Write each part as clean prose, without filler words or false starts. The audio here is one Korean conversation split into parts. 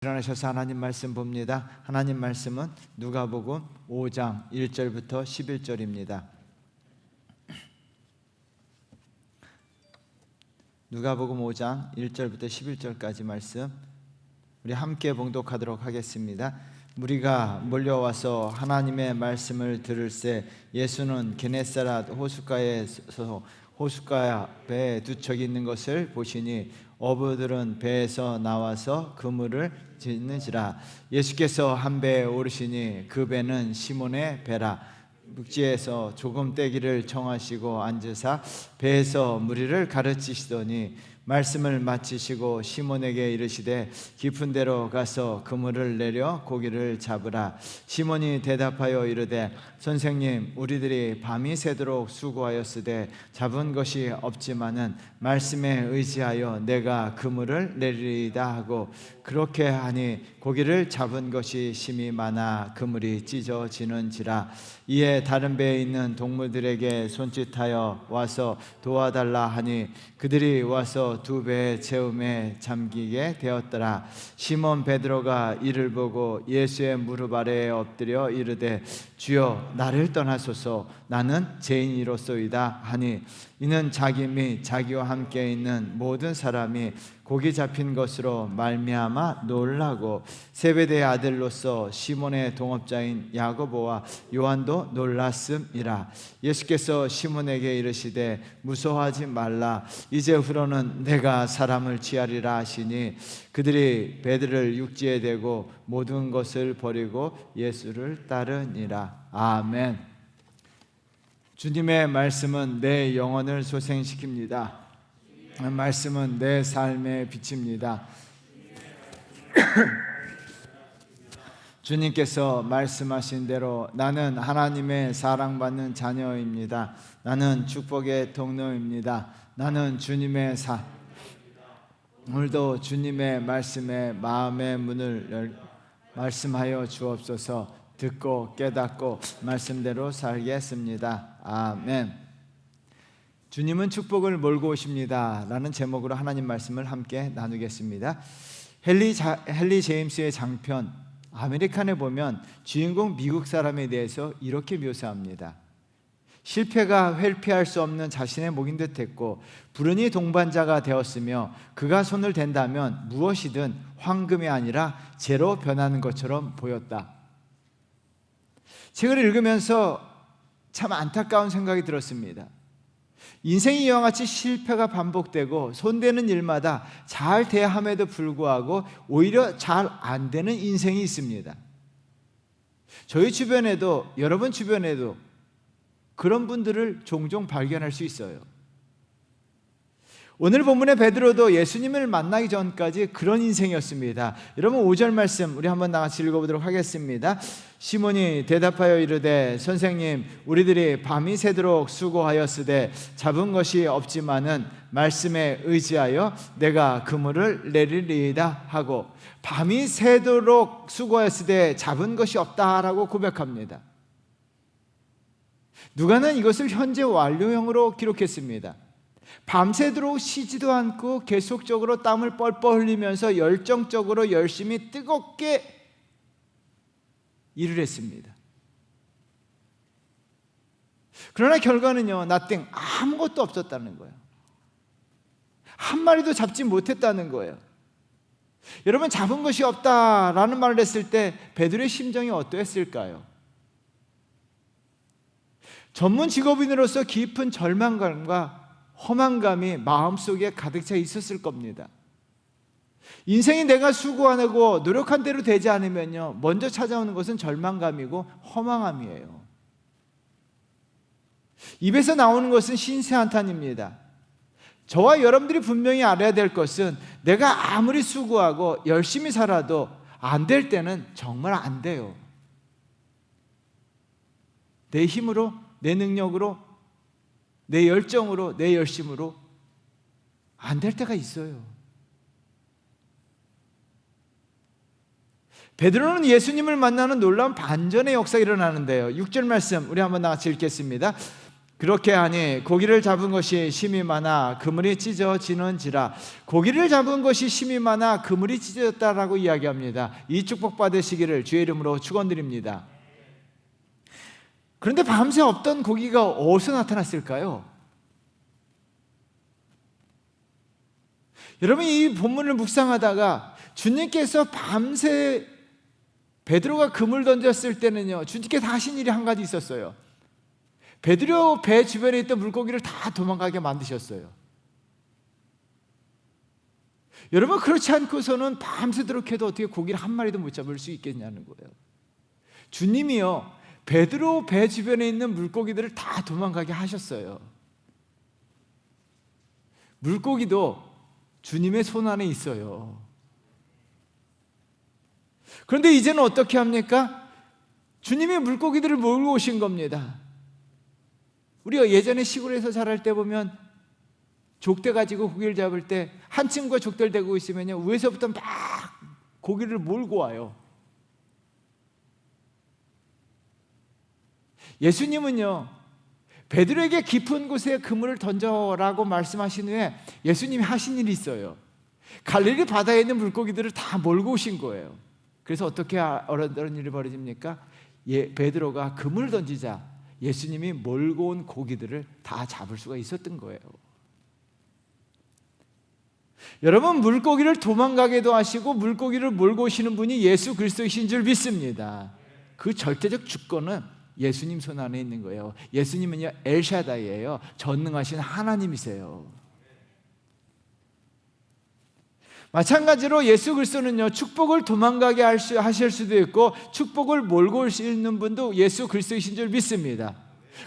일어나셔서 하나님 말씀 봅니다. 하나님 말씀은 누가복음 5장 1절부터 11절입니다. 누가복음 5장 1절부터 11절까지 말씀 우리 함께 봉독하도록 하겠습니다. 무리가 몰려와서 하나님의 말씀을 들을새 예수는 게네사렛 호숫가에 서서 호숫가 배에 두 척이 있는 것을 보시니 어부들은 배에서 나와서 그물을 짓는지라. 예수께서 한 배에 오르시니 그 배는 시몬의 배라. 육지에서 조금 떼기를 청하시고 앉으사 배에서 무리를 가르치시더니 말씀을 마치시고 시몬에게 이르시되 깊은 데로 가서 그물을 내려 고기를 잡으라. 시몬이 대답하여 이르되 선생님, 우리들이 밤이 새도록 수고하였으되 잡은 것이 없지만은 말씀에 의지하여 내가 그물을 내리리이다 하고 그렇게 하니 고기를 잡은 것이 심히 많아 그물이 찢어지는지라. 이에 다른 배에 있는 동무들에게 손짓하여 와서 도와달라 하니 그들이 와서 두 배의 채움에 잠기게 되었더라. 시몬 베드로가 이를 보고 예수의 무릎 아래에 엎드려 이르되 주여, 나를 떠나소서, 나는 죄인이로소이다 하니 이는 자기 및 자기와 함께 있는 모든 사람이 고기 잡힌 것으로 말미암아 놀라고 세베대의 아들로서 시몬의 동업자인 야고보와 요한도 놀랐음이라. 예수께서 시몬에게 이르시되 무서워하지 말라, 이제후로는 내가 사람을 취하리라 하시니 그들이 배들을 육지에 대고 모든 것을 버리고 예수를 따르니라. 아멘. 주님의 말씀은 내 영혼을 소생시킵니다. 말씀은 내 삶의 빛입니다. 주님께서 말씀하신 대로 나는 하나님의 사랑받는 자녀입니다. 나는 축복의 통로입니다. 나는 주님의 오늘도 주님의 말씀에 마음의 문을 말씀하여 주옵소서. 듣고 깨닫고 말씀대로 살겠습니다. 아멘. 주님은 축복을 몰고 오십니다 라는 제목으로 하나님 말씀을 함께 나누겠습니다. 헨리 제임스의 장편 아메리칸에 보면 주인공 미국 사람에 대해서 이렇게 묘사합니다. 실패가 회피할 수 없는 자신의 목인 듯했고 불운이 동반자가 되었으며 그가 손을 댄다면 무엇이든 황금이 아니라 재로 변하는 것처럼 보였다. 책을 읽으면서 참 안타까운 생각이 들었습니다. 인생이 이와 같이 실패가 반복되고 손대는 일마다 잘 대함에도 불구하고 오히려 잘 안 되는 인생이 있습니다. 저희 주변에도, 여러분 주변에도 그런 분들을 종종 발견할 수 있어요. 오늘 본문의 베드로도 예수님을 만나기 전까지 그런 인생이었습니다. 여러분 5절 말씀 우리 한번 나같이 읽어보도록 하겠습니다. 시몬이 대답하여 이르되 선생님, 우리들이 밤이 새도록 수고하였으되 잡은 것이 없지만은 말씀에 의지하여 내가 그물을 내리리이다 하고 밤이 새도록 수고하였으되 잡은 것이 없다라고 고백합니다. 누가는 이것을 현재 완료형으로 기록했습니다. 밤새도록 쉬지도 않고 계속적으로 땀을 뻘뻘 흘리면서 열정적으로 열심히 뜨겁게 일을 했습니다. 그러나 결과는요, nothing, 아무것도 없었다는 거예요. 한 마리도 잡지 못했다는 거예요. 여러분, 잡은 것이 없다라는 말을 했을 때 베드로의 심정이 어떠했을까요? 전문 직업인으로서 깊은 절망감과 허망감이 마음속에 가득 차 있었을 겁니다. 인생이 내가 수고하고 노력한 대로 되지 않으면요, 먼저 찾아오는 것은 절망감이고 허망함이에요. 입에서 나오는 것은 신세한탄입니다. 저와 여러분들이 분명히 알아야 될 것은 내가 아무리 수고하고 열심히 살아도 안 될 때는 정말 안 돼요. 내 힘으로, 내 능력으로, 내 열정으로, 내 열심으로 안 될 때가 있어요. 베드로는 예수님을 만나는 놀라운 반전의 역사가 일어나는데요. 6절 말씀 우리 한번 같이 읽겠습니다. 그렇게 하니 고기를 잡은 것이 심이 많아 그물이 찢어지는지라. 고기를 잡은 것이 심이 많아 그물이 찢어졌다라고 이야기합니다. 이 축복 받으시기를 주의 이름으로 축원드립니다. 그런데 밤새 없던 고기가 어디서 나타났을까요? 여러분, 이 본문을 묵상하다가 주님께서 밤새 베드로가 그물 던졌을 때는요, 주님께서 하신 일이 한 가지 있었어요. 베드로 배 주변에 있던 물고기를 다 도망가게 만드셨어요. 여러분, 그렇지 않고서는 밤새도록 해도 어떻게 고기를 한 마리도 못 잡을 수 있겠냐는 거예요. 주님이요, 베드로 배 주변에 있는 물고기들을 다 도망가게 하셨어요. 물고기도 주님의 손 안에 있어요. 그런데 이제는 어떻게 합니까? 주님이 물고기들을 몰고 오신 겁니다. 우리가 예전에 시골에서 자랄 때 보면 족대 가지고 고기를 잡을 때 한 친구가 족대를 대고 있으면요, 위에서부터 막 고기를 몰고 와요. 예수님은요, 베드로에게 깊은 곳에 그물을 던져라고 말씀하신 후에 예수님이 하신 일이 있어요. 갈릴리 바다에 있는 물고기들을 다 몰고 오신 거예요. 그래서 어떻게 어떤 일이 벌어집니까? 베드로가 그물을 던지자 예수님이 몰고 온 고기들을 다 잡을 수가 있었던 거예요. 여러분, 물고기를 도망가게도 하시고 물고기를 몰고 오시는 분이 예수 그리스도이신 줄 믿습니다. 그 절대적 주권은 예수님 손 안에 있는 거예요. 예수님은요, 엘샤다이예요. 전능하신 하나님이세요. 마찬가지로 예수 그리스도는요, 축복을 도망가게 하실 수도 있고 축복을 몰고 올 수 있는 분도 예수 그리스도이신 줄 믿습니다.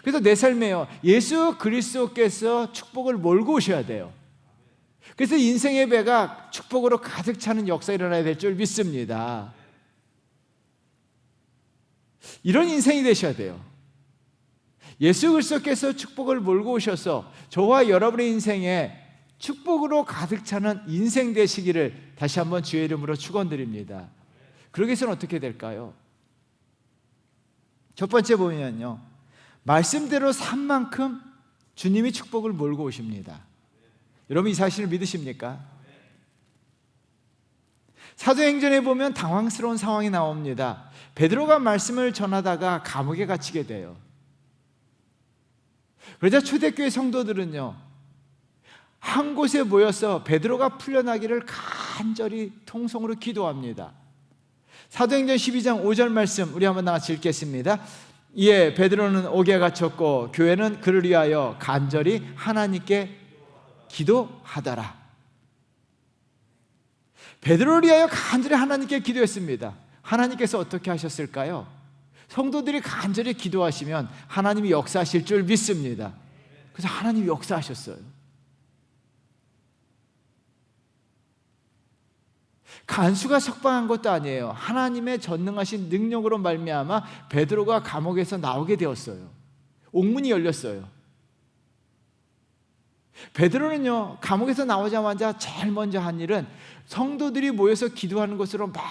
그래서 내 삶에요, 예수 그리스도께서 축복을 몰고 오셔야 돼요. 그래서 인생의 배가 축복으로 가득 차는 역사가 일어나야 될 줄 믿습니다. 이런 인생이 되셔야 돼요. 예수 그리스도께서 축복을 몰고 오셔서 저와 여러분의 인생에 축복으로 가득 차는 인생 되시기를 다시 한번 주의 이름으로 축원드립니다. 그러기 위해서는 어떻게 될까요? 첫 번째 보면요, 말씀대로 산 만큼 주님이 축복을 몰고 오십니다. 여러분, 이 사실을 믿으십니까? 사도행전에 보면 당황스러운 상황이 나옵니다. 베드로가 말씀을 전하다가 감옥에 갇히게 돼요. 그러자 초대교회 성도들은요, 한 곳에 모여서 베드로가 풀려나기를 간절히 통성으로 기도합니다. 사도행전 12장 5절 말씀 우리 한번 같이 읽겠습니다. 이에 베드로는 옥에 갇혔고 교회는 그를 위하여 간절히 하나님께 기도하더라. 베드로를 위하여 간절히 하나님께 기도했습니다. 하나님께서 어떻게 하셨을까요? 성도들이 간절히 기도하시면 하나님이 역사하실 줄 믿습니다. 그래서 하나님이 역사하셨어요. 간수가 석방한 것도 아니에요. 하나님의 전능하신 능력으로 말미암아 베드로가 감옥에서 나오게 되었어요. 옥문이 열렸어요. 베드로는요, 감옥에서 나오자마자 제일 먼저 한 일은 성도들이 모여서 기도하는 곳으로 막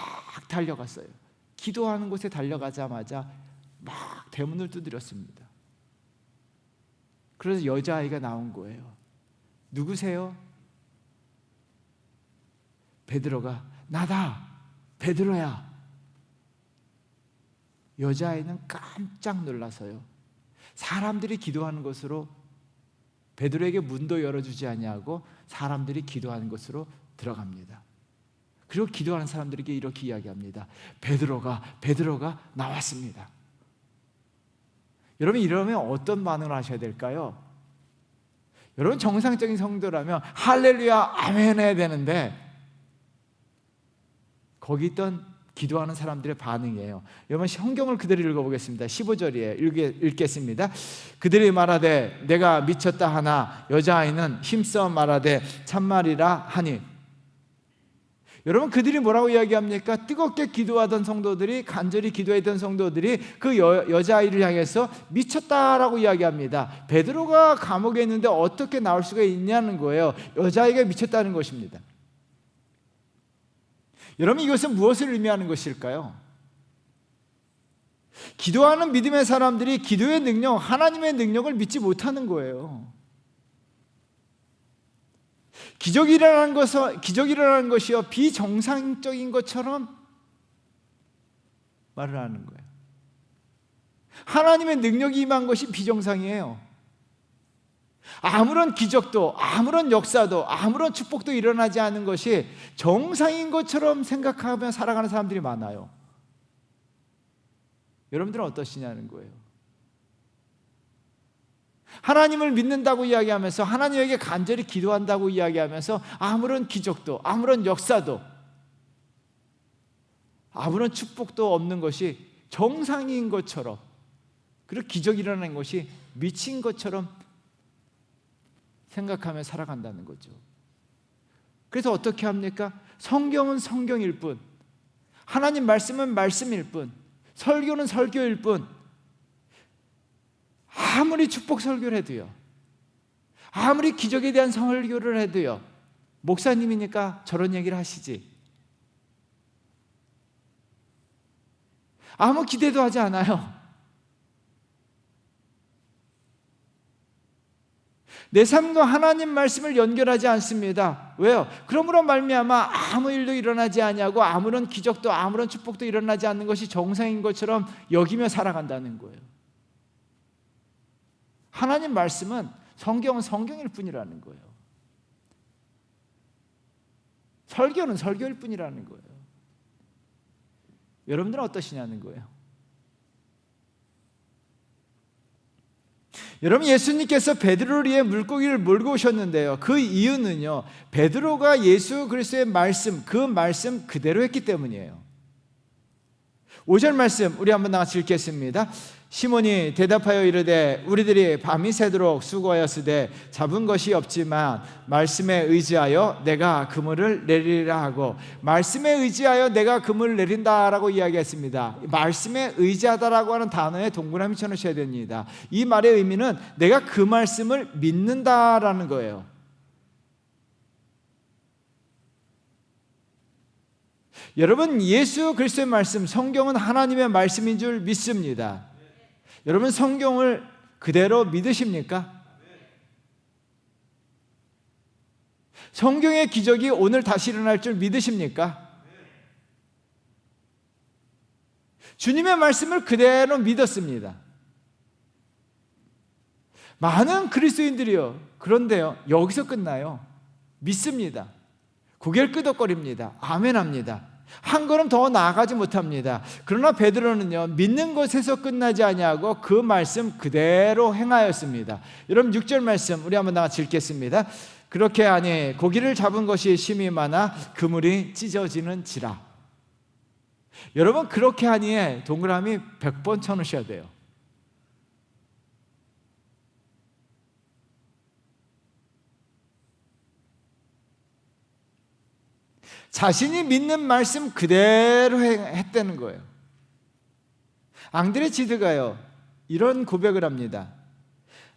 달려갔어요. 기도하는 곳에 달려가자마자 막 대문을 두드렸습니다. 그래서 여자아이가 나온 거예요. 누구세요? 베드로가 나다, 베드로야. 여자아이는 깜짝 놀라서요, 사람들이 기도하는 곳으로, 베드로에게 문도 열어주지 아니하고 사람들이 기도하는 곳으로 들어갑니다. 그리고 기도하는 사람들에게 이렇게 이야기합니다. 베드로가 나왔습니다. 여러분, 이러면 어떤 반응을 하셔야 될까요? 여러분, 정상적인 성도라면 할렐루야 아멘 해야 되는데 거기 있던 기도하는 사람들의 반응이에요. 여러분, 성경을 그대로 읽어보겠습니다. 15절이에요. 읽겠습니다. 그들이 말하되 내가 미쳤다 하나 여자아이는 힘써 말하되 참말이라 하니. 여러분, 그들이 뭐라고 이야기합니까? 뜨겁게 기도하던 성도들이, 간절히 기도했던 성도들이 그 여자아이를 향해서 미쳤다라고 이야기합니다. 베드로가 감옥에 있는데 어떻게 나올 수가 있냐는 거예요. 여자아이가 미쳤다는 것입니다. 여러분, 이것은 무엇을 의미하는 것일까요? 기도하는 믿음의 사람들이 기도의 능력, 하나님의 능력을 믿지 못하는 거예요. 기적이라는 것이요 비정상적인 것처럼 말을 하는 거예요. 하나님의 능력이 임한 것이 비정상이에요. 아무런 기적도, 아무런 역사도, 아무런 축복도 일어나지 않은 것이 정상인 것처럼 생각하며 살아가는 사람들이 많아요. 여러분들은 어떠시냐는 거예요. 하나님을 믿는다고 이야기하면서, 하나님에게 간절히 기도한다고 이야기하면서 아무런 기적도, 아무런 역사도, 아무런 축복도 없는 것이 정상인 것처럼, 그리고 기적이 일어나는 것이 미친 것처럼 생각하며 살아간다는 거죠. 그래서 어떻게 합니까? 성경은 성경일 뿐, 하나님 말씀은 말씀일 뿐, 설교는 설교일 뿐, 아무리 축복 설교를 해도요, 아무리 기적에 대한 설교를 해도요, 목사님이니까 저런 얘기를 하시지, 아무 기대도 하지 않아요. 내 삶과 하나님 말씀을 연결하지 않습니다. 왜요? 그러므로 말미암아 아무 일도 일어나지 아니하고 아무런 기적도 아무런 축복도 일어나지 않는 것이 정상인 것처럼 여기며 살아간다는 거예요. 하나님 말씀은, 성경은 성경일 뿐이라는 거예요. 설교는 설교일 뿐이라는 거예요. 여러분들은 어떠시냐는 거예요. 여러분, 예수님께서 베드로를 위해 물고기를 몰고 오셨는데요, 그 이유는요, 베드로가 예수 그리스도의 말씀, 그 말씀 그대로 했기 때문이에요. 5절 말씀 우리 한번 같이 읽겠습니다. 시몬이 대답하여 이르되 우리들이 밤이 새도록 수고하였으되 잡은 것이 없지만 말씀에 의지하여 내가 그물을 내리라 하고, 말씀에 의지하여 내가 그물을 내린다라고 이야기했습니다. 말씀에 의지하다라고 하는 단어에 동그라미 쳐놓으셔야 됩니다. 이 말의 의미는 내가 그 말씀을 믿는다라는 거예요. 여러분, 예수 그리스도의 말씀, 성경은 하나님의 말씀인 줄 믿습니다. 여러분, 성경을 그대로 믿으십니까? 성경의 기적이 오늘 다시 일어날 줄 믿으십니까? 주님의 말씀을 그대로 믿었습니다. 많은 그리스도인들이요, 그런데요, 여기서 끝나요. 믿습니다. 고개를 끄덕거립니다. 아멘합니다. 한 걸음 더 나아가지 못합니다. 그러나 베드로는요, 믿는 것에서 끝나지 아니하고 그 말씀 그대로 행하였습니다. 여러분, 6절 말씀 우리 한번 같이 읽겠습니다. 그렇게 하니 고기를 잡은 것이 심히 많아 그물이 찢어지는지라. 여러분, 그렇게 하니에 동그라미 100번 쳐놓으셔야 돼요. 자신이 믿는 말씀 그대로 했다는 거예요. 앙드레 지드가요, 이런 고백을 합니다.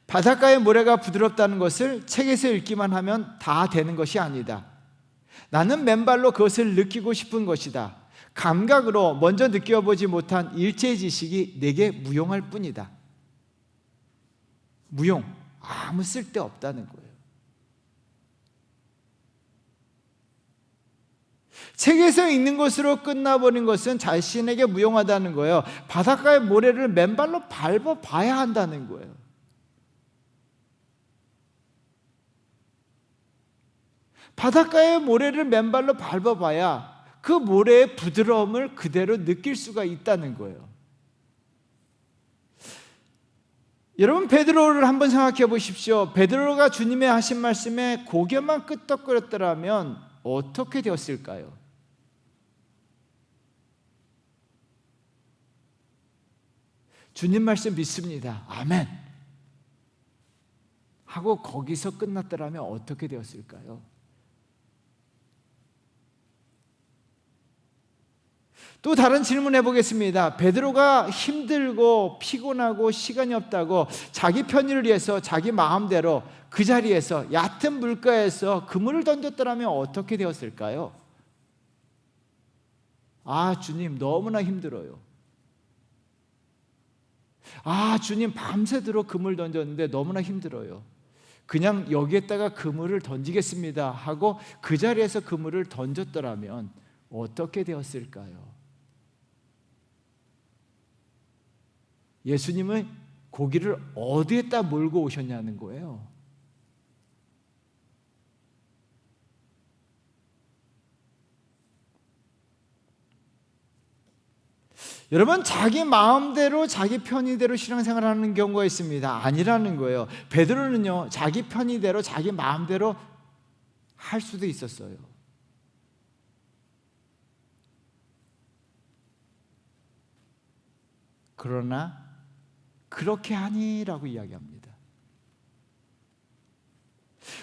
바닷가의 모래가 부드럽다는 것을 책에서 읽기만 하면 다 되는 것이 아니다. 나는 맨발로 그것을 느끼고 싶은 것이다. 감각으로 먼저 느껴보지 못한 일체 지식이 내게 무용할 뿐이다. 무용, 아무 쓸데없다는 거예요. 책에서 읽는 것으로 끝나버린 것은 자신에게 무용하다는 거예요. 바닷가의 모래를 맨발로 밟아봐야 한다는 거예요. 바닷가의 모래를 맨발로 밟아봐야 그 모래의 부드러움을 그대로 느낄 수가 있다는 거예요. 여러분, 베드로를 한번 생각해 보십시오. 베드로가 주님의 하신 말씀에 고개만 끄덕거렸더라면 어떻게 되었을까요? 주님 말씀 믿습니다. 아멘 하고 거기서 끝났더라면 어떻게 되었을까요? 또 다른 질문 해보겠습니다. 베드로가 힘들고 피곤하고 시간이 없다고 자기 편의를 위해서 자기 마음대로 그 자리에서 얕은 물가에서 그물을 던졌더라면 어떻게 되었을까요? 아, 주님 너무나 힘들어요. 주님 밤새도록 그물 던졌는데 너무나 힘들어요. 그냥 여기에다가 그물을 던지겠습니다 하고 그 자리에서 그물을 던졌더라면 어떻게 되었을까요? 예수님은 고기를 어디에다 몰고 오셨냐는 거예요. 여러분, 자기 마음대로 자기 편의대로 신앙생활을 하는 경우가 있습니다. 아니라는 거예요. 베드로는요, 자기 편의대로 자기 마음대로 할 수도 있었어요. 그러나 그렇게 하니라고 이야기합니다.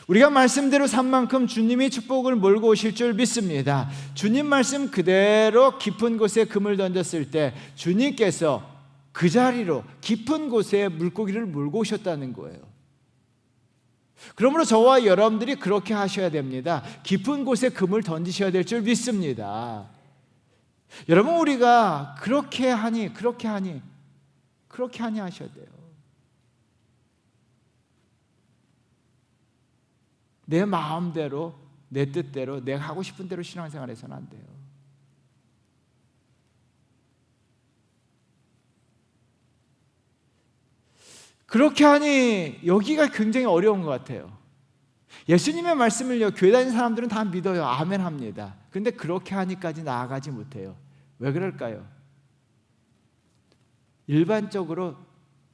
우리가 말씀대로 산 만큼 주님이 축복을 몰고 오실 줄 믿습니다. 주님 말씀 그대로 깊은 곳에 금을 던졌을 때 주님께서 그 자리로 깊은 곳에 물고기를 몰고 오셨다는 거예요. 그러므로 저와 여러분들이 그렇게 하셔야 됩니다. 깊은 곳에 금을 던지셔야 될 줄 믿습니다. 여러분, 우리가 그렇게 하니 하셔야 돼요. 내 마음대로, 내 뜻대로, 내가 하고 싶은 대로 신앙생활해서는 안 돼요. 그렇게 하니 여기가 굉장히 어려운 것 같아요. 예수님의 말씀을요, 교회 다니는 사람들은 다 믿어요. 아멘 합니다. 그런데 그렇게 하니까지 나아가지 못해요. 왜 그럴까요? 일반적으로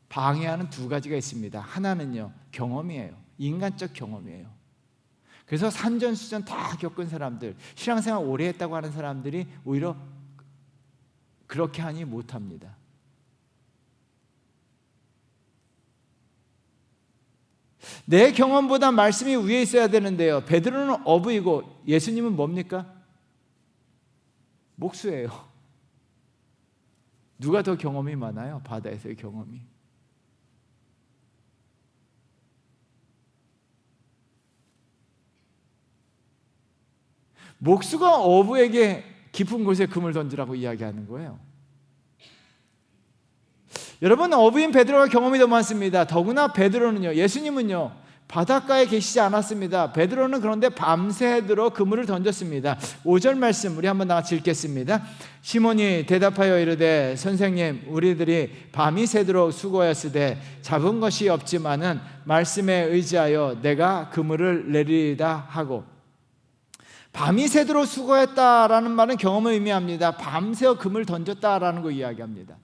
방해하는 두 가지가 있습니다. 하나는요, 경험이에요. 인간적 경험이에요. 그래서 산전수전 다 겪은 사람들, 신앙생활 오래 했다고 하는 사람들이 오히려 그렇게 하니 못합니다. 내 경험보다 말씀이 위에 있어야 되는데요, 베드로는 어부이고 예수님은 뭡니까? 목수예요. 누가 더 경험이 많아요? 바다에서의 경험이. 목수가 어부에게 깊은 곳에 금을 던지라고 이야기하는 거예요. 여러분, 어부인 베드로가 경험이 더 많습니다. 더구나 베드로는요, 예수님은요 바닷가에 계시지 않았습니다. 베드로는 그런데 밤새도록 그물을 던졌습니다. 5절 말씀 우리 한번 다 같이 읽겠습니다. 시몬이 대답하여 이르되 선생님, 우리들이 밤이 새도록 수고하였으되 잡은 것이 없지만은 말씀에 의지하여 내가 그물을 내리리다 하고, 밤이 새도록 수고했다라는 말은 경험을 의미합니다. 밤새워 금을 던졌다라는 거 이야기합니다.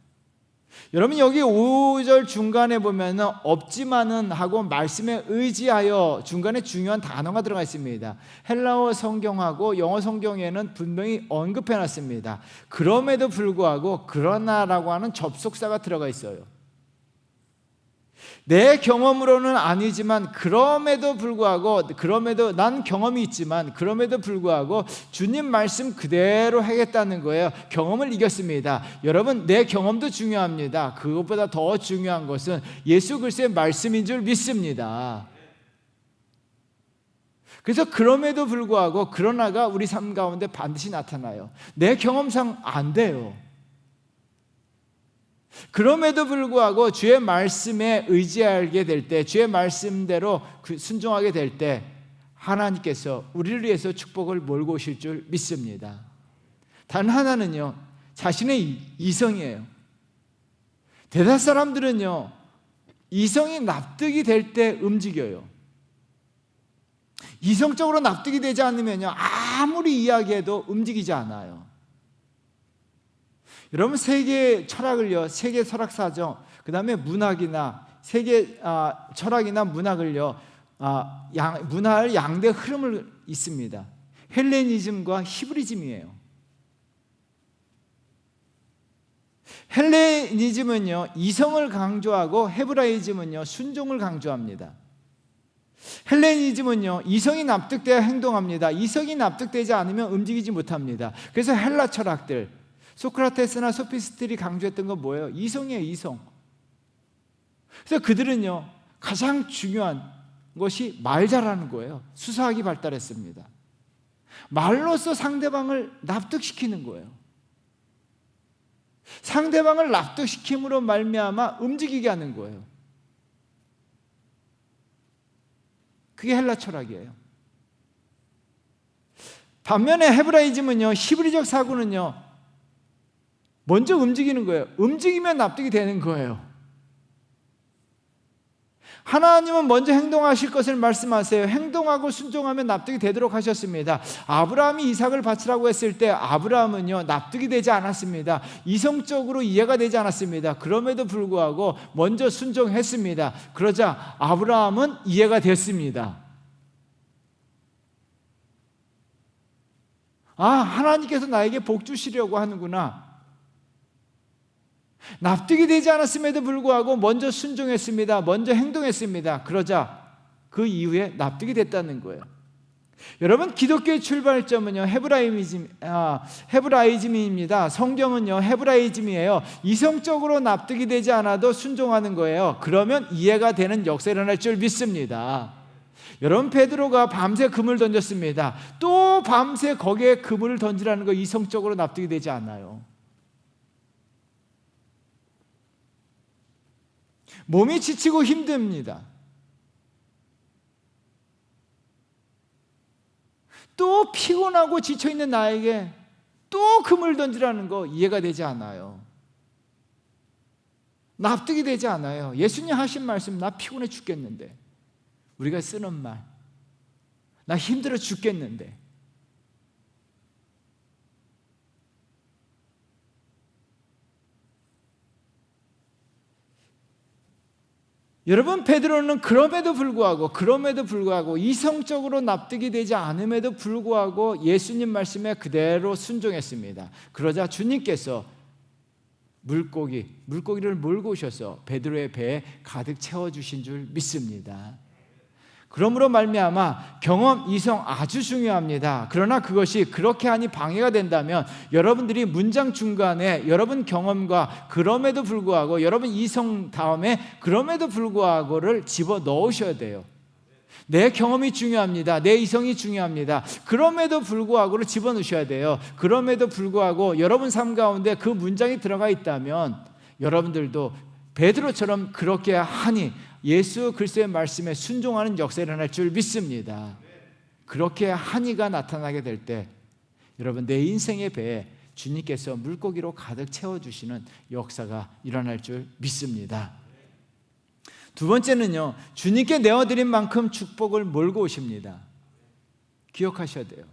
여러분, 여기 5절 중간에 보면 없지만은 하고 말씀에 의지하여 중간에 중요한 단어가 들어가 있습니다. 헬라어 성경하고 영어 성경에는 분명히 언급해 놨습니다. 그럼에도 불구하고 그러나라고 하는 접속사가 들어가 있어요. 내 경험으로는 아니지만 그럼에도 난 경험이 있지만 그럼에도 불구하고 주님 말씀 그대로 하겠다는 거예요. 경험을 이겼습니다. 여러분, 내 경험도 중요합니다. 그것보다 더 중요한 것은 예수 그리스도의 말씀인 줄 믿습니다. 그래서 그럼에도 불구하고 그러나가 우리 삶 가운데 반드시 나타나요. 내 경험상 안 돼요. 그럼에도 불구하고 주의 말씀에 의지하게 될 때, 주의 말씀대로 순종하게 될 때 하나님께서 우리를 위해서 축복을 몰고 오실 줄 믿습니다. 단 하나는요, 자신의 이성이에요. 대다수 사람들은요, 이성이 납득이 될 때 움직여요. 이성적으로 납득이 되지 않으면요, 아무리 이야기해도 움직이지 않아요. 여러분, 세계 철학을요, 세계 철학사죠, 그 다음에 문학이나 세계 철학이나 문학을요, 문화의 양대 흐름을 있습니다. 헬레니즘과 히브리즘이에요. 헬레니즘은요, 이성을 강조하고 헤브라이즘은요, 순종을 강조합니다. 헬레니즘은요, 이성이 납득돼야 행동합니다. 이성이 납득되지 않으면 움직이지 못합니다. 그래서 헬라 철학들, 소크라테스나 소피스트들이 강조했던 건 뭐예요? 이성이에요, 이성. 그래서 그들은요, 가장 중요한 것이 말 잘하는 거예요. 수사학이 발달했습니다. 말로써 상대방을 납득시키는 거예요. 상대방을 납득시킴으로 말미암아 움직이게 하는 거예요. 그게 헬라 철학이에요. 반면에 헤브라이즘은요, 히브리적 사고는요, 먼저 움직이는 거예요. 움직이면 납득이 되는 거예요. 하나님은 먼저 행동하실 것을 말씀하세요. 행동하고 순종하면 납득이 되도록 하셨습니다. 아브라함이 이삭을 바치라고 했을 때 아브라함은요, 납득이 되지 않았습니다. 이성적으로 이해가 되지 않았습니다. 그럼에도 불구하고 먼저 순종했습니다. 그러자 아브라함은 이해가 됐습니다. 아, 하나님께서 나에게 복 주시려고 하는구나. 납득이 되지 않았음에도 불구하고 먼저 순종했습니다. 먼저 행동했습니다. 그러자 그 이후에 납득이 됐다는 거예요. 여러분, 기독교의 출발점은요, 헤브라이즘입니다. 성경은요, 헤브라이즘이에요. 이성적으로 납득이 되지 않아도 순종하는 거예요. 그러면 이해가 되는 역사가 일어날 줄 믿습니다. 여러분, 베드로가 밤새 그물 던졌습니다. 또 밤새 거기에 그물을 던지라는 거 이성적으로 납득이 되지 않아요. 몸이 지치고 힘듭니다. 또 피곤하고 지쳐있는 나에게 또 그물 던지라는 거 이해가 되지 않아요. 납득이 되지 않아요. 예수님 하신 말씀, 나 피곤해 죽겠는데, 우리가 쓰는 말, 나 힘들어 죽겠는데, 여러분, 베드로는 그럼에도 불구하고 이성적으로 납득이 되지 않음에도 불구하고 예수님 말씀에 그대로 순종했습니다. 그러자 주님께서 물고기를 몰고 오셔서 베드로의 배에 가득 채워주신 줄 믿습니다. 그러므로 말미암아 경험, 이성 아주 중요합니다. 그러나 그것이 그렇게 하니 방해가 된다면 여러분들이 문장 중간에 여러분 경험과 그럼에도 불구하고 여러분 이성 다음에 그럼에도 불구하고를 집어넣으셔야 돼요. 내 경험이 중요합니다. 내 이성이 중요합니다. 그럼에도 불구하고를 집어넣으셔야 돼요. 그럼에도 불구하고 여러분 삶 가운데 그 문장이 들어가 있다면 여러분들도 베드로처럼 그렇게 하니 예수 그리스도의 말씀에 순종하는 역사가 일어날 줄 믿습니다. 그렇게 한이가 나타나게 될 때 여러분, 내 인생의 배에 주님께서 물고기로 가득 채워주시는 역사가 일어날 줄 믿습니다. 두 번째는요, 주님께 내어드린 만큼 축복을 몰고 오십니다. 기억하셔야 돼요.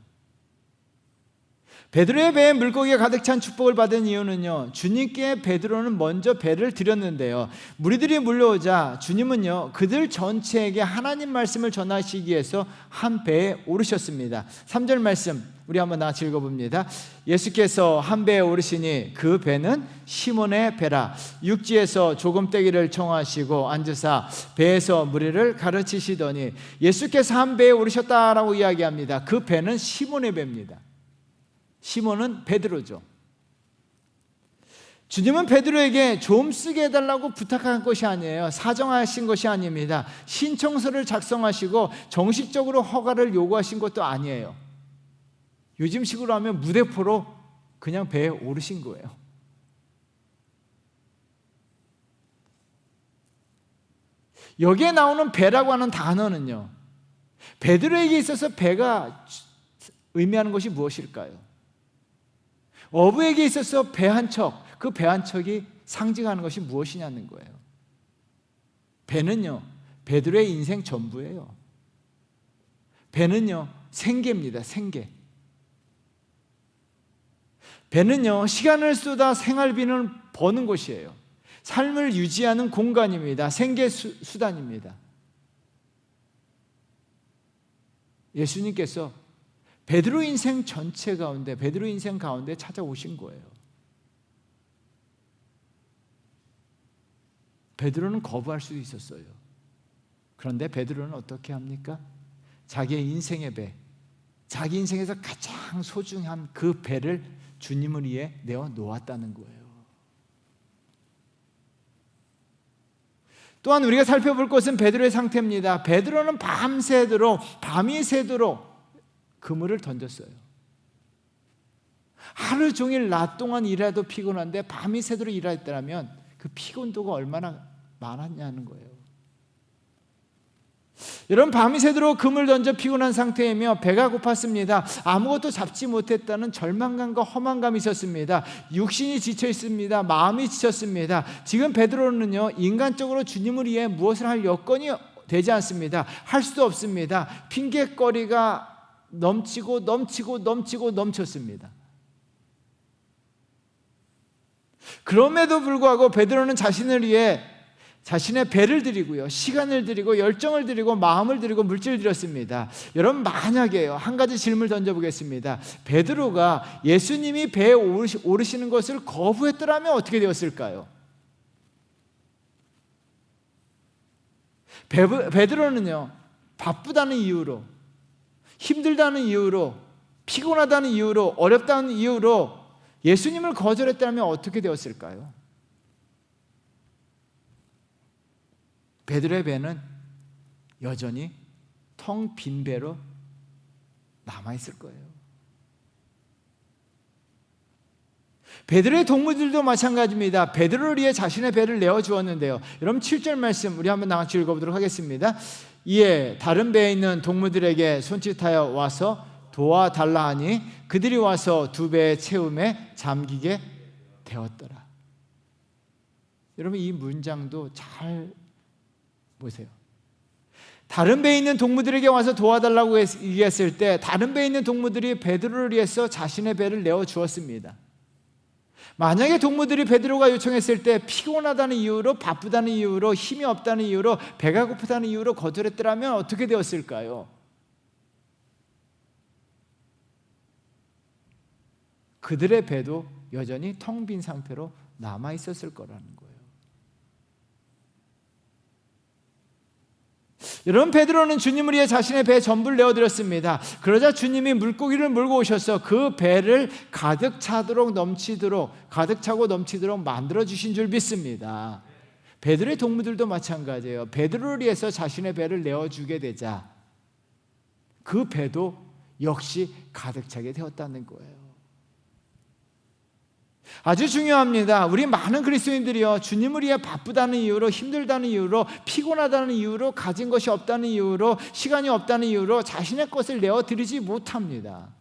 베드로의 배에 물고기가 가득 찬 축복을 받은 이유는요, 주님께 베드로는 먼저 배를 드렸는데요, 무리들이 물려오자 주님은요 그들 전체에게 하나님 말씀을 전하시기 위해서 한 배에 오르셨습니다. 3절 말씀 우리 한번 같이 읽어봅니다. 예수께서 한 배에 오르시니 그 배는 시몬의 배라. 육지에서 조금떼기를 청하시고 앉으사 배에서 무리를 가르치시더니, 예수께서 한 배에 오르셨다라고 이야기합니다. 그 배는 시몬의 배입니다. 시몬은 베드로죠. 주님은 베드로에게 좀 쓰게 해달라고 부탁한 것이 아니에요. 사정하신 것이 아닙니다. 신청서를 작성하시고 정식적으로 허가를 요구하신 것도 아니에요. 요즘식으로 하면 무대포로 그냥 배에 오르신 거예요. 여기에 나오는 배라고 하는 단어는요, 베드로에게 있어서 배가 의미하는 것이 무엇일까요? 어부에게 있어서 배 한 척, 그 배 한 척이 상징하는 것이 무엇이냐는 거예요. 배는요, 베드로의 인생 전부예요. 배는요, 생계입니다. 생계. 배는요, 시간을 쏟아 생활비는 버는 곳이에요. 삶을 유지하는 공간입니다. 생계 수단입니다. 예수님께서 베드로 인생 전체 가운데, 베드로 인생 가운데 찾아오신 거예요. 베드로는 거부할 수도 있었어요. 그런데 베드로는 어떻게 합니까? 자기의 인생의 배, 자기 인생에서 가장 소중한 그 배를 주님을 위해 내어 놓았다는 거예요. 또한 우리가 살펴볼 것은 베드로의 상태입니다. 베드로는 밤이 새도록 그물을 던졌어요. 하루 종일 낮 동안 일해도 피곤한데 밤이 새도록 일했다면 그 피곤도가 얼마나 많았냐는 거예요. 여러분, 밤이 새도록 금을 던져 피곤한 상태이며 배가 고팠습니다. 아무것도 잡지 못했다는 절망감과 허망감이 있었습니다. 육신이 지쳐 있습니다. 마음이 지쳤습니다. 지금 베드로는요, 인간적으로 주님을 위해 무엇을 할 여건이 되지 않습니다. 할 수도 없습니다. 핑계거리가 넘쳤습니다. 그럼에도 불구하고 베드로는 자신을 위해 자신의 배를 드리고요, 시간을 드리고 열정을 드리고 마음을 드리고 물질을 드렸습니다. 여러분, 만약에요, 한 가지 질문을 던져보겠습니다. 베드로가 예수님이 배에 오르시는 것을 거부했더라면 어떻게 되었을까요? 베드로는요, 바쁘다는 이유로, 힘들다는 이유로, 피곤하다는 이유로, 어렵다는 이유로 예수님을 거절했다면 어떻게 되었을까요? 베드로의 배는 여전히 텅 빈 배로 남아있을 거예요. 베드로의 동무들도 마찬가지입니다. 베드로를 위해 자신의 배를 내어주었는데요. 여러분, 7절 말씀 우리 한번 나같이 읽어보도록 하겠습니다. 이에 다른 배에 있는 동무들에게 손짓하여 와서 도와달라 하니 그들이 와서 두 배의 채움에 잠기게 되었더라. 여러분, 이 문장도 잘 보세요. 다른 배에 있는 동무들에게 와서 도와달라고 얘기했을 때 다른 배에 있는 동무들이 베드로를 위해서 자신의 배를 내어주었습니다. 만약에 동무들이 베드로가 요청했을 때 피곤하다는 이유로, 바쁘다는 이유로, 힘이 없다는 이유로, 배가 고프다는 이유로 거절했더라면 어떻게 되었을까요? 그들의 배도 여전히 텅 빈 상태로 남아 있었을 거라는 거예요. 여러분, 베드로는 주님을 위해 자신의 배에 전부를 내어드렸습니다. 그러자 주님이 물고기를 몰고 오셔서 그 배를 가득 차고 넘치도록 만들어주신 줄 믿습니다. 베드로의 동무들도 마찬가지예요. 베드로를 위해서 자신의 배를 내어주게 되자 그 배도 역시 가득 차게 되었다는 거예요. 아주 중요합니다. 우리 많은 그리스도인들이요, 주님을 위해 바쁘다는 이유로, 힘들다는 이유로, 피곤하다는 이유로, 가진 것이 없다는 이유로, 시간이 없다는 이유로 자신의 것을 내어드리지 못합니다.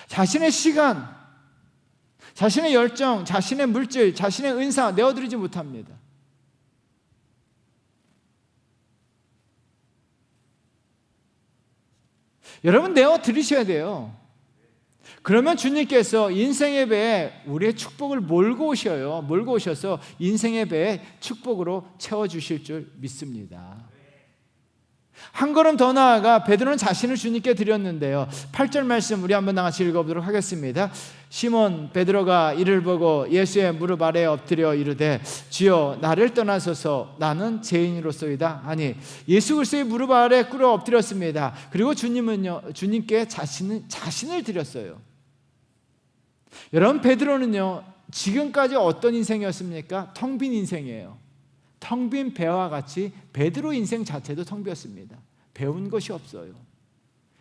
자신의 시간, 자신의 열정, 자신의 물질, 자신의 은사 내어드리지 못합니다. 여러분, 내어드리셔야 돼요. 그러면 주님께서 인생의 배에 우리의 축복을 몰고 오셔요. 몰고 오셔서 인생의 배에 축복으로 채워주실 줄 믿습니다. 한 걸음 더 나아가 베드로는 자신을 주님께 드렸는데요. 8절 말씀 우리 한번 같이 읽어보도록 하겠습니다. 시몬 베드로가 이를 보고 예수의 무릎 아래에 엎드려 이르되 주여, 나를 떠나소서, 나는 죄인으로소이다 하니 예수 그리스도의 무릎 아래에 꿇어 엎드렸습니다. 그리고 주님께 자신을 드렸어요. 여러분, 베드로는요, 지금까지 어떤 인생이었습니까? 텅 빈 인생이에요. 텅 빈 배와 같이 베드로 인생 자체도 텅 비었습니다. 배운 것이 없어요.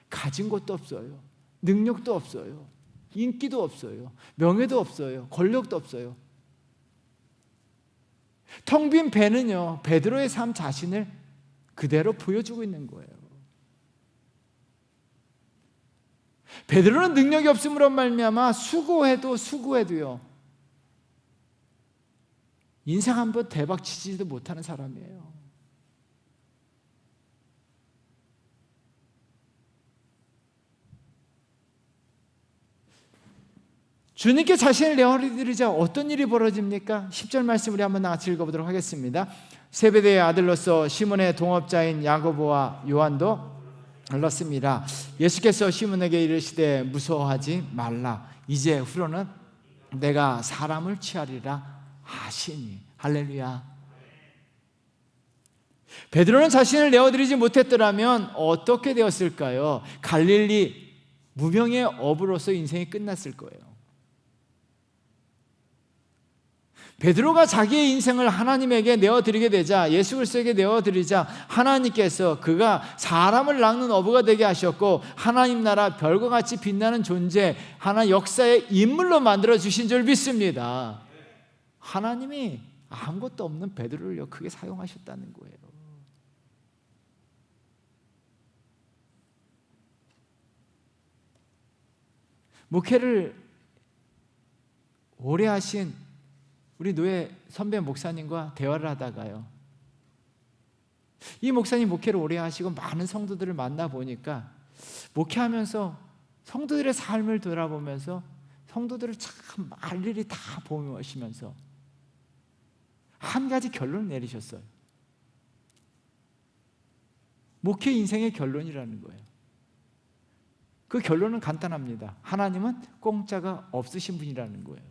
가진 것도 없어요. 능력도 없어요. 인기도 없어요. 명예도 없어요. 권력도 없어요. 텅 빈 배는요, 베드로의 삶 자신을 그대로 보여주고 있는 거예요. 베드로는 능력이 없음으로 말미암아 수고해도요, 인생 한번 대박 치지도 못하는 사람이에요. 주님께 자신을 내어드리자 어떤 일이 벌어집니까? 10절 말씀 우리 한번 같이 읽어보도록 하겠습니다. 세베대의 아들로서 시몬의 동업자인 야고보와 요한도 불렀습니다. 예수께서 시몬에게 이르시되 무서워하지 말라. 이제 후로는 내가 사람을 취하리라 하시니. 할렐루야. 베드로는 자신을 내어드리지 못했더라면 어떻게 되었을까요? 갈릴리 무명의 어부로서 인생이 끝났을 거예요. 베드로가 자기의 인생을 하나님에게 내어드리게 되자, 예수 그리스도에게 내어드리자 하나님께서 그가 사람을 낚는 어부가 되게 하셨고 하나님 나라 별과 같이 빛나는 존재, 하나 역사의 인물로 만들어 주신 줄 믿습니다. 하나님이 아무것도 없는 베드로를 크게 사용하셨다는 거예요. 목회를 오래 하신 우리 노예 선배 목사님과 대화를 하다가요, 이 목사님 목회를 오래 하시고 많은 성도들을 만나보니까 목회하면서 성도들의 삶을 돌아보면서 성도들을 참 일일이 다 보시면서 한 가지 결론을 내리셨어요. 목회 인생의 결론이라는 거예요. 그 결론은 간단합니다. 하나님은 공짜가 없으신 분이라는 거예요.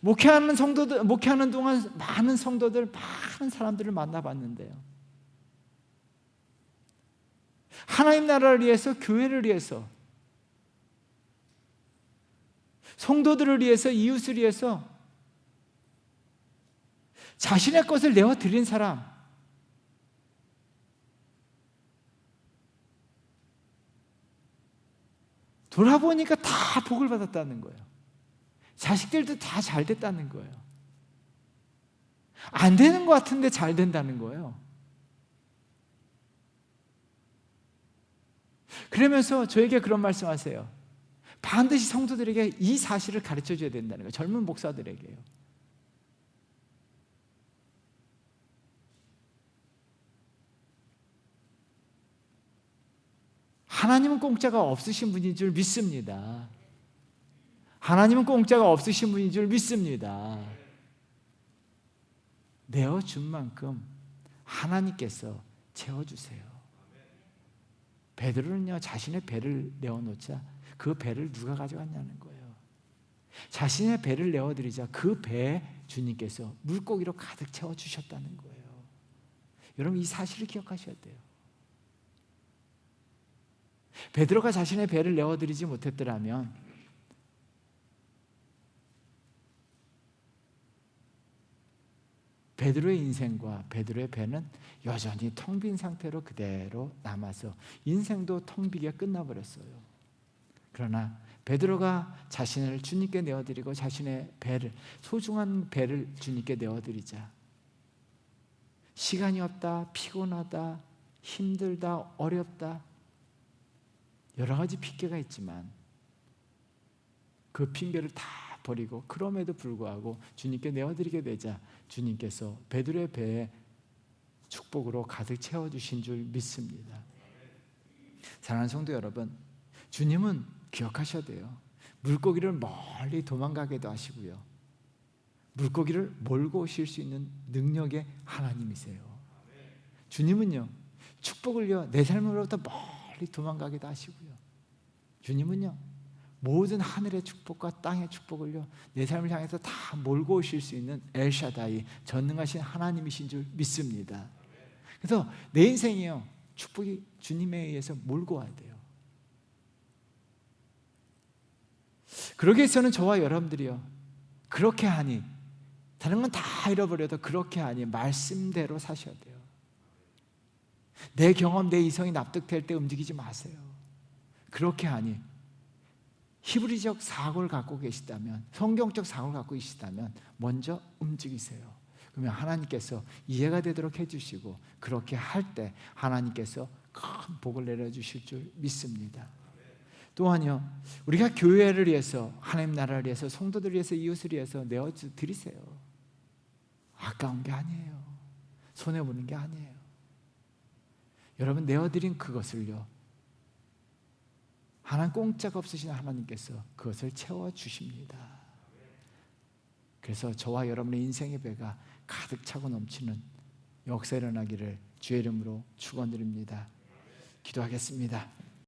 목회하는 동안 많은 성도들, 많은 사람들을 만나봤는데요, 하나님 나라를 위해서, 교회를 위해서, 성도들을 위해서, 이웃을 위해서 자신의 것을 내어드린 사람, 돌아보니까 다 복을 받았다는 거예요. 자식들도 다 잘 됐다는 거예요. 안 되는 것 같은데 잘 된다는 거예요. 그러면서 저에게 그런 말씀하세요. 반드시 성도들에게 이 사실을 가르쳐 줘야 된다는 거예요. 젊은 목사들에게요. 하나님은 공짜가 없으신 분인 줄 믿습니다. 하나님은 공짜가 없으신 분인 줄 믿습니다. 내어준 만큼 하나님께서 채워주세요. 베드로는요, 자신의 배를 내어놓자 그 배를 누가 가져갔냐는 거예요. 자신의 배를 내어드리자 그 배에 주님께서 물고기로 가득 채워주셨다는 거예요. 여러분, 이 사실을 기억하셔야 돼요. 베드로가 자신의 배를 내어드리지 못했더라면 베드로의 인생과 베드로의 배는 여전히 텅 빈 상태로 그대로 남아서 인생도 텅 비게 끝나버렸어요. 그러나 베드로가 자신을 주님께 내어드리고 자신의 배를, 소중한 배를 주님께 내어드리자 시간이 없다, 피곤하다, 힘들다, 어렵다, 여러 가지 핑계가 있지만 그 핑계를 다 버리고 그럼에도 불구하고 주님께 내어드리게 되자 주님께서 베드로의 배에 축복으로 가득 채워주신 줄 믿습니다. 사랑하는 성도 여러분, 주님은 기억하셔야 돼요. 물고기를 멀리 도망가게도 하시고요, 물고기를 몰고 오실 수 있는 능력의 하나님이세요. 주님은요, 축복을요 내 삶으로부터 멀리 도망가게도 하시고요, 주님은요 모든 하늘의 축복과 땅의 축복을요 내 삶을 향해서 다 몰고 오실 수 있는 엘샤다이, 전능하신 하나님이신 줄 믿습니다. 그래서 내 인생이요, 축복이 주님에 의해서 몰고 와야 돼요. 그러기 위해서는 저와 여러분들이요, 그렇게 하니, 다른 건 다 잃어버려도 그렇게 하니 말씀대로 사셔야 돼요. 내 경험, 내 이성이 납득될 때 움직이지 마세요. 그렇게 하니 히브리적 사고를 갖고 계시다면, 성경적 사고를 갖고 계시다면 먼저 움직이세요. 그러면 하나님께서 이해가 되도록 해주시고, 그렇게 할 때 하나님께서 큰 복을 내려주실 줄 믿습니다. 또한요, 우리가 교회를 위해서, 하나님 나라를 위해서, 성도들을 위해서, 이웃을 위해서 내어드리세요. 아까운 게 아니에요. 손해보는 게 아니에요. 여러분, 내어드린 그것을요, 하나님 공짜가 없으신 하나님께서 그것을 채워주십니다. 그래서 저와 여러분의 인생의 배가 가득 차고 넘치는 역사 일어나기를 주의 이름으로 축원드립니다. 기도하겠습니다.